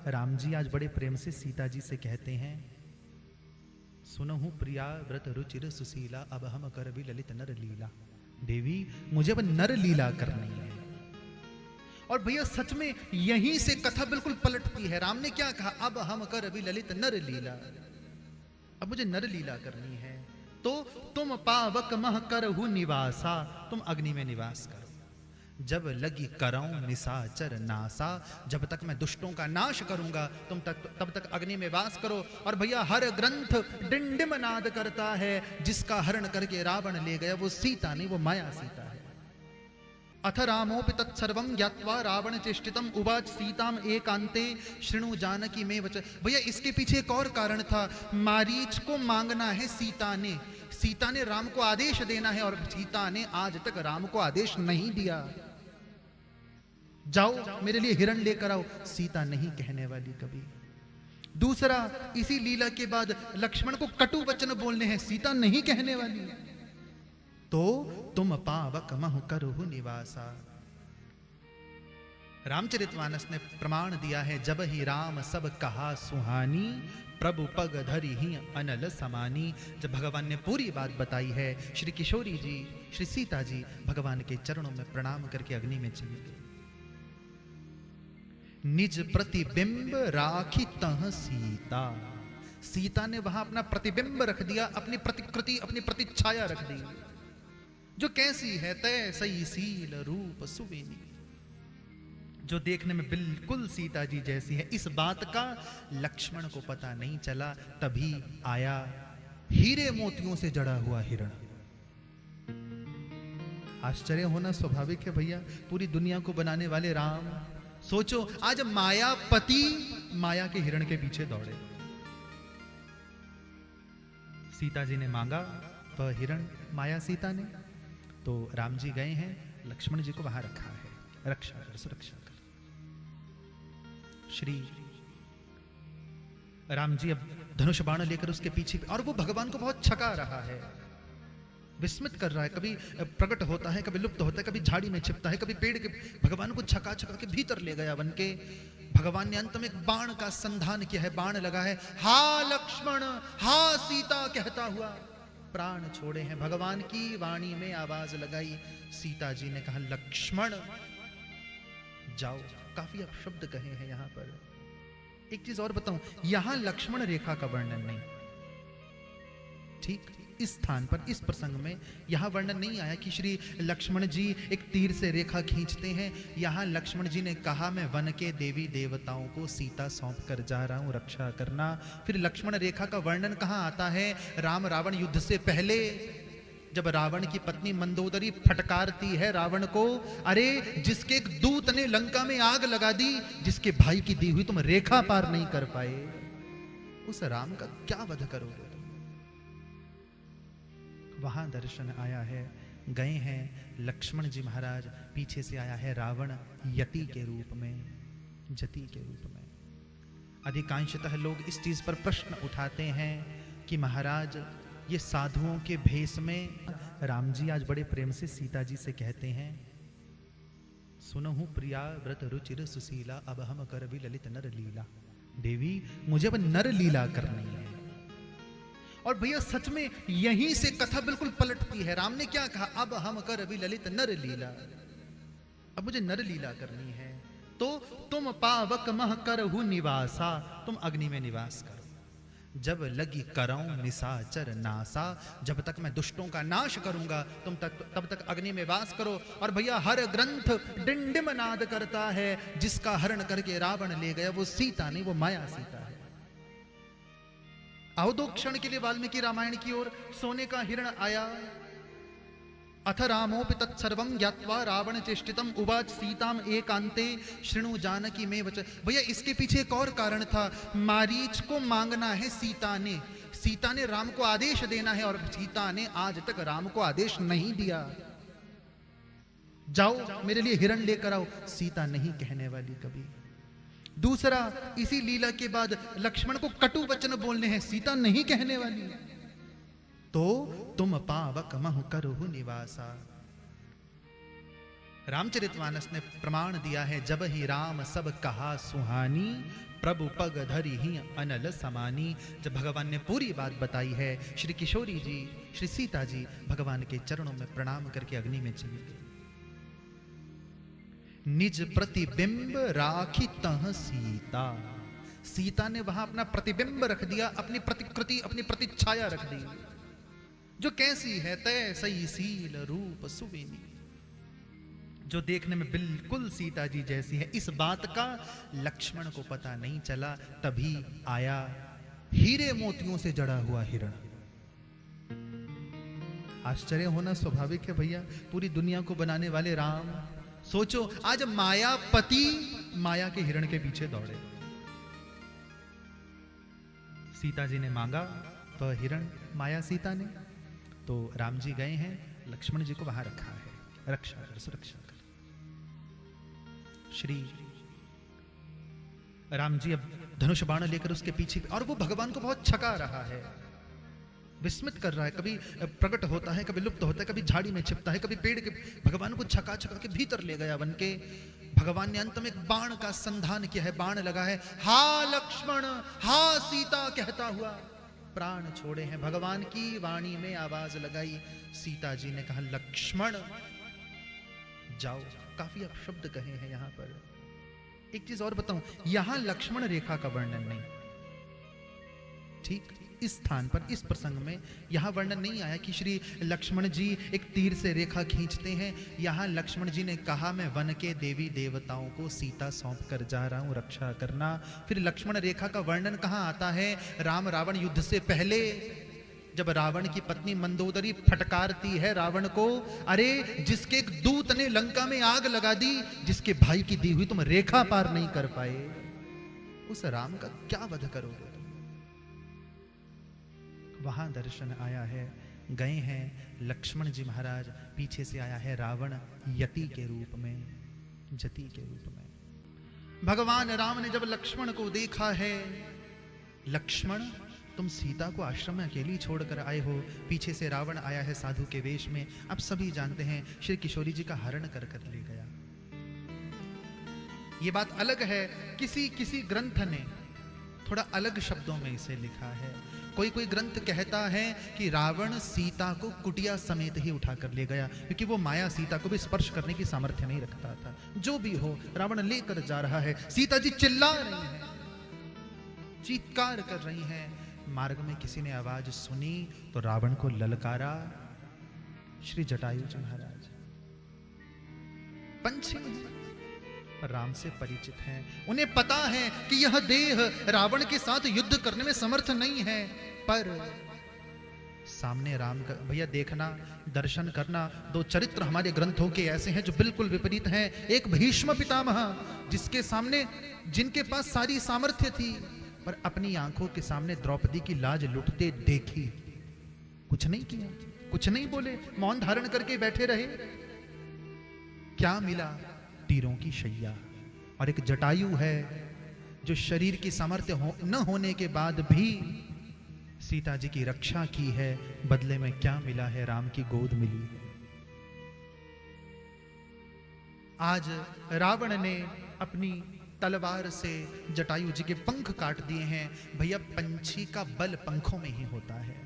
राम जी आज बड़े प्रेम से सीता जी से कहते हैं, सुनहु प्रिया व्रत रुचिर सुशीला, अब हम कर भी ललित नर लीला। देवी मुझे अब नर लीला करनी है। और भैया सच में यहीं से कथा बिल्कुल पलटती है। राम ने क्या कहा, अब हम कर भी ललित नर लीला, अब मुझे नर लीला करनी है। तो तुम पावक मह करहु निवासा, तुम अग्नि में निवास करो। जब लगी करऊं निशाचर नासा, जब तक मैं दुष्टों का नाश करूंगा तब तक अग्नि में वास करो। और भैया हर ग्रंथ डिंडिम नाद करता है, जिसका हरण करके रावण ले गया वो सीता नहीं, वो माया सीता है। अथ रामोपि तत्सर्वं ज्ञात्वा रावण चेष्टितम उवाच सीताम एकांते शृणु जानकी में वच। भैया इसके पीछे एक और कारण था। मारीच को मांगना है सीता ने राम को आदेश देना है, और सीता ने आज तक राम को आदेश नहीं दिया। जाओ मेरे लिए हिरण लेकर आओ, सीता नहीं कहने वाली कभी। दूसरा, इसी लीला के बाद लक्ष्मण को कटु वचन बोलने हैं, सीता नहीं कहने वाली। तो तुम पावक महु करहु निवासा। रामचरितमानस ने प्रमाण दिया है, जब ही राम सब कहा सुहानी, प्रभु पग धरि ही अनल समानी। जब भगवान ने पूरी बात बताई है, श्री किशोरी जी, श्री सीता जी भगवान के चरणों में प्रणाम करके अग्नि में चली गई। निज प्रतिबिंब राखी तह सीता, सीता ने वहां अपना प्रतिबिंब रख दिया, अपनी प्रतिकृति, अपनी प्रतिच्छाया रख दी, जो कैसी है, तय सही सील रूप सुवेनी, जो देखने में बिल्कुल सीता जी जैसी है। इस बात का लक्ष्मण को पता नहीं चला, तभी आया हीरे मोतियों से जड़ा हुआ हिरण। आश्चर्य होना स्वाभाविक है भैया, पूरी दुनिया को बनाने वाले राम। सोचो आज मायापति माया के हिरण के पीछे दौड़े। सीता जी ने मांगा वह हिरण, माया सीता ने। तो राम जी गए हैं, लक्ष्मण जी को वहां रखा है, रक्षा कर, सुरक्षा कर। श्री राम जी अब धनुष बाण लेकर उसके पीछे, और वो भगवान को बहुत छका रहा है, विस्मित कर रहा है। कभी प्रकट होता है, कभी लुप्त होता है, कभी झाड़ी में छिपता है, कभी पेड़ के। भगवान को छका छका के भीतर ले गया वन के। भगवान ने अंत में एक बाण का संधान किया है, बाण लगा है, हा लक्ष्मण हा सीता कहता हुआ प्राण छोड़े हैं। भगवान की वाणी में आवाज लगाई। सीता जी ने कहा लक्ष्मण जाओ। काफी अपशब्द कहे हैं यहां पर। एक चीज और बताऊं, यहां लक्ष्मण रेखा का वर्णन नहीं, ठीक इस स्थान पर, इस प्रसंग में यहां वर्णन नहीं आया कि श्री लक्ष्मण जी एक तीर से रेखा खींचते हैं। यहां लक्ष्मण जी ने कहा मैं वन के देवी देवताओं को सीता सौंप कर जा रहा हूं, रक्षा करना। फिर लक्ष्मण रेखा का वर्णन कहां आता है? राम रावण युद्ध से पहले, जब रावण की पत्नी मंदोदरी फटकारती है रावण को, अरे जिसके एक दूत ने लंका में आग लगा दी, जिसके भाई की दी हुई तुम रेखा पार नहीं कर पाए, उस राम का क्या वध करोगे? वहां दर्शन आया है। गए हैं लक्ष्मण जी महाराज, पीछे से आया है रावण यति के रूप में, जति के रूप में। अधिकांशतः लोग इस चीज पर प्रश्न उठाते हैं कि महाराज ये साधुओं के भेष में। राम जी आज बड़े प्रेम से सीता जी से कहते हैं, सुनहु प्रिया व्रत रुचिर सुशीला, अब हम कर भी ललित नर लीला। देवी मुझे अब नर लीला करनी है। और भैया सच में यहीं से कथा बिल्कुल पलटती है। राम ने क्या कहा, अब हम कर अभी ललित नर लीला, अब मुझे नर लीला करनी है। तो तुम पावक मह करहु निवासा, तुम अग्नि में निवास करो। जब लगी करऊं निशाचर नासा, जब तक मैं दुष्टों का नाश करूंगा तब तक अग्नि में वास करो। और भैया हर ग्रंथ डिंडिम नाद करता है, जिसका हरण करके रावण ले गया वो सीता नहीं, वो माया सीता है। आओ दो क्षण के लिए वाल्मीकि रामायण की ओर। सोने का हिरण आया। अथ रामोपि तत्सर्वं ज्ञात्वा रावण चेष्टितम उवाच सीताम एकांते शृणु जानकी में वच। भैया इसके पीछे एक और कारण था। मारीच को मांगना है सीता ने राम को आदेश देना है, और सीता ने आज तक राम को आदेश नहीं दिया। जाओ मेरे लिए हिरण लेकर आओ, सीता नहीं कहने वाली कभी। दूसरा, इसी लीला के बाद लक्ष्मण को कटु वचन बोलने हैं, सीता नहीं कहने वाली। तो तुम पावक महु करहु निवासा। रामचरितमानस ने प्रमाण दिया है, जब ही राम सब कहा सुहानी, प्रभु पग धरी ही अनल समानी। जब भगवान ने पूरी बात बताई है, श्री किशोरी जी, श्री सीता जी भगवान के चरणों में प्रणाम करके अग्नि में चली गई। निज प्रतिबिंब राखी तह सीता, सीता ने वहां अपना प्रतिबिंब रख दिया, अपनी प्रतिकृति, अपनी प्रतिच्छाया रख दी, जो कैसी है तय सही सील रूप सुविनी, जो देखने में बिल्कुल सीता जी जैसी है। इस बात का लक्ष्मण को पता नहीं चला, तभी आया हीरे मोतियों से जड़ा हुआ हिरण। आश्चर्य होना स्वाभाविक है भैया, पूरी दुनिया को बनाने वाले राम, सोचो आज मायापति माया के हिरण के पीछे दौड़े। सीता जी ने मांगा वह हिरण, माया सीता ने, तो राम जी गए हैं, लक्ष्मण जी को वहां रखा है, रक्षा कर, सुरक्षा कर। श्री राम जी अब धनुष बाण लेकर उसके पीछे, और वो भगवान को बहुत छका रहा है, विस्मित कर रहा है, कभी प्रकट होता है, कभी लुप्त होता है, कभी झाड़ी में छिपता है, कभी पेड़ के, भगवान को छका छका के भीतर ले गया बन के। भगवान ने अंत में एक बाण का संधान किया है, बाण लगा है, हा लक्ष्मण हा सीता कहता हुआ प्राण छोड़े हैं। भगवान की वाणी में आवाज लगाई, सीता जी ने कहा लक्ष्मण जाओ। काफी अपशब्द कहे हैं यहां पर। एक चीज और बताऊं, यहां लक्ष्मण रेखा का वर्णन नहीं, ठीक इस स्थान पर, इस प्रसंग में यहां वर्णन नहीं आया कि श्री लक्ष्मण जी एक तीर से रेखा खींचते हैं। यहां लक्ष्मण जी ने कहा मैं वन के देवी देवताओं को सीता सौंप कर जा रहा हूं, रक्षा करना। फिर लक्ष्मण रेखा का वर्णन कहां आता है? राम रावण युद्ध से पहले जब रावण की पत्नी मंदोदरी फटकारती है रावण को, अरे जिसके एक दूत ने लंका में आग लगा दी, जिसके भाई की दी हुई तुम रेखा पार नहीं कर पाए, उस राम का क्या वध करोगे? वहां दर्शन आया है, गए हैं लक्ष्मण जी महाराज, पीछे से आया है रावण यति के रूप में, जति के रूप में। भगवान राम ने जब लक्ष्मण को देखा है, लक्ष्मण तुम सीता को आश्रम में अकेली छोड़कर आए हो, पीछे से रावण आया है साधु के वेश में। अब सभी जानते हैं श्री किशोरी जी का हरण कर कर ले गया। ये बात अलग है, किसी ग्रंथ ने थोड़ा अलग शब्दों में इसे लिखा है। कोई कोई ग्रंथ कहता है कि रावण सीता को कुटिया समेत ही उठाकर ले गया, क्योंकि वो माया सीता को भी स्पर्श करने की सामर्थ्य नहीं रखता था। जो भी हो, रावण लेकर जा रहा है, सीता जी चिल्ला रही हैं, चीत्कार कर रही हैं। मार्ग में किसी ने आवाज सुनी तो रावण को ललकारा श्री जटायु जी महाराज। पंछी राम से परिचित हैं, उन्हें पता है कि यह देह रावण के साथ युद्ध करने में समर्थ नहीं है, पर सामने राम का, भैया देखना, दर्शन करना, दो चरित्र हमारे ग्रंथों के ऐसे हैं जो बिल्कुल विपरीत हैं। एक भीष्म पितामह, जिसके सामने, जिनके पास सारी सामर्थ्य थी, पर अपनी आंखों के सामने द्रौपदी की लाज लुटते देखी, कुछ नहीं किया, कुछ नहीं बोले, मौन धारण करके बैठे रहे। क्या मिला? तीरों की शैया। और एक जटायु है जो शरीर की सामर्थ्य न होने के बाद भी सीता जी की रक्षा की है। बदले में क्या मिला है? राम की गोद मिली है। आज रावण ने अपनी तलवार से जटायु जी के पंख काट दिए हैं। भैया पंछी का बल पंखों में ही होता है।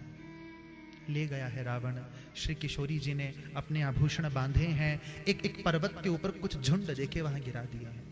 ले गया है रावण। श्री किशोरी जी ने अपने आभूषण बांधे हैं, एक एक पर्वत के ऊपर कुछ झुंड देखे वहां गिरा दिया है।